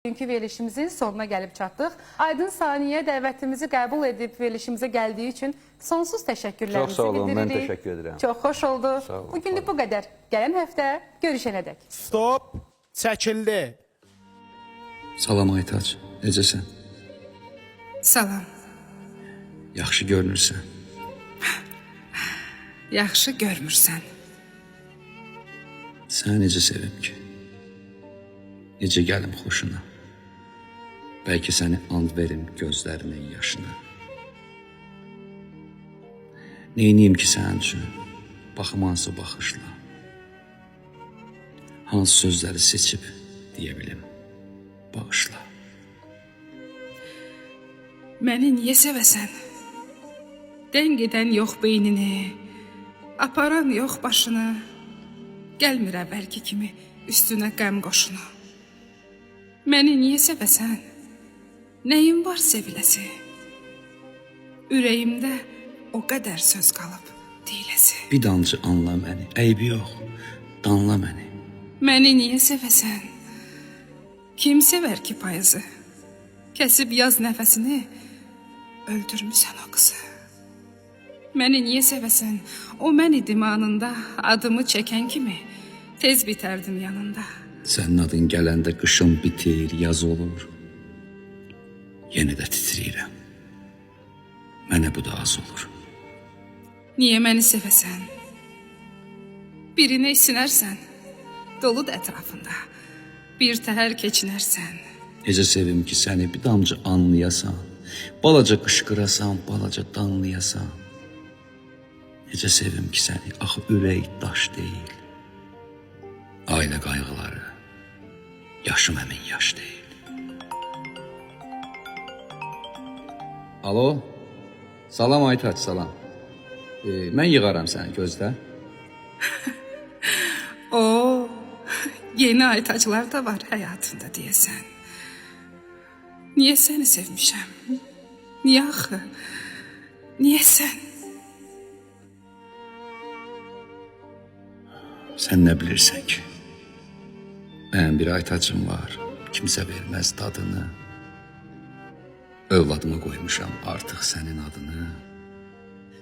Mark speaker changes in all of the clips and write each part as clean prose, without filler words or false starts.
Speaker 1: Bugünkü verilişimizin sonuna gəlib çatdıq. Aydın Saniyə dəvətimizi qəbul edib verilişimizə gəldiyi üçün sonsuz təşəkkürlərimizi
Speaker 2: Çox sağ olun,
Speaker 1: bildiririk.
Speaker 2: mən təşəkkür edirəm.
Speaker 1: Çox xoş oldu.
Speaker 2: Sağ olun.
Speaker 1: Bugünlük bu qədər. Gələn həftə görüşənədək.
Speaker 3: Stop, çəkildi.
Speaker 4: Salam Aytac, necəsən?
Speaker 5: Salam,
Speaker 4: Yaxşı görünürsən.
Speaker 5: yaxşı görmürsən.
Speaker 4: Səni necə sevim ki? Necə gəlim xoşuna? Bəlkə səni and verim gözlərimin yaşına. Neyniyim ki sənin üçün? Baxım hansı baxışla. Hansı sözləri seçib deyə bilim. Bağışla.
Speaker 5: Məni niyə sevəsən? Dən gedən yox beynini, aparan yox başını, gəlmir əvvəlki kimi üstünə qəm qoşunu. Məni niyə sevəsən? Nəyim var seviləsi? Ürəyimdə o qədər söz qalıb deyiləsi.
Speaker 4: Bir dancı anla məni, əybi yox, danla məni.
Speaker 5: Məni niyə sevəsən? Kim sevər ki payızı? Kəsib yaz nəfəsini, öldürmüsən o qızı. Məni niyə sevəsən? O mən idim anında, adımı çəkən kimi tez bitərdim yanında.
Speaker 4: Sənin adın gələndə qışın bitir, yaz olur. Yenə də titrəyirəm. Mənə bu da az olur.
Speaker 5: Niyə məni sevəsən? Birinə isinərsən, doludur ətrafında, bir təhər keçinərsən.
Speaker 4: Necə sevim ki səni bir damcı anlayasan, balaca qışqırasan, balaca danlayasan. Necə sevim ki səni, axı ürək daş deyil. Ailə qayğıları, yaşım əmin yaş deyil. Alo, salam Aytac, salam. Mən yığaram səni, gözlə.
Speaker 5: O, yeni aytaclar da var həyatında deyəsən. Niyə səni sevmişəm? Niyə axı? Niyə sən?
Speaker 4: Sən nə bilirsən ki? Mənim bir aytacım var, kimsə verməz dadını. Övladıma qoymuşam artıq sənin adını.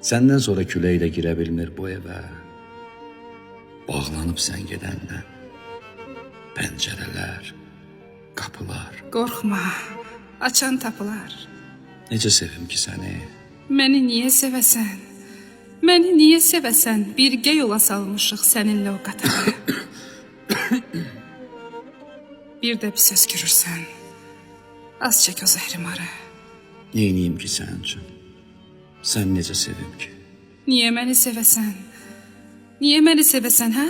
Speaker 4: Səndən sonra küləklə girə bilmir bu evə. Bağlanıb sən gedəndən. Pəncərələr, qapılar.
Speaker 5: Qorxma, açan tapılar.
Speaker 4: Necə sevim ki səni?
Speaker 5: Məni niyə sevəsən? Məni niyə sevəsən? Birgə yola salmışıq səninlə o qatara. Bir də bir söz görürsən. Az çək o zəhrimarı.
Speaker 4: Neyniyim ki sənin üçün? Sən necə sevim ki?
Speaker 5: Niyə məni sevəsən? Niyə məni sevəsən, hə?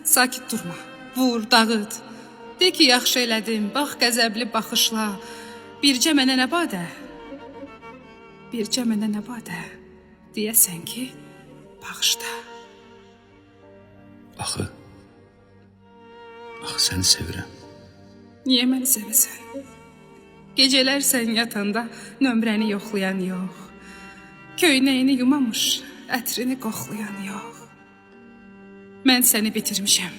Speaker 5: Sakit durma, vur, dağıt. De ki, yaxşı elədim, bax qəzəbli baxışla. Bircə mənə nə badə? Bircə mənə nə badə? Deyəsən ki, bağışla.
Speaker 4: Axı səni sevirəm.
Speaker 5: Niyə məni sevəsən? Gecələr sən yatanda nömrəni yoxlayan yox. Köynəyini yumamış, ətrini qoxlayan yox. Mən səni bitirmişəm.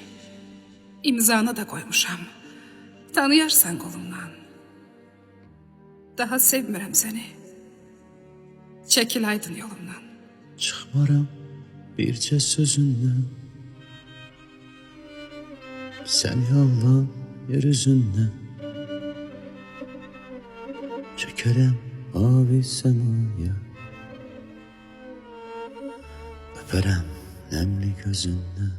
Speaker 5: İmzanı da qoymuşam. Tanıyarsan qolumdan. Daha sevmirəm səni. Çəkil aydın yolumdan.
Speaker 6: Çıxmaram bircə sözündən. Səni Allah yer üzündən. Çəkərəm avi səmaya. Öpərəm nəmli gözündən.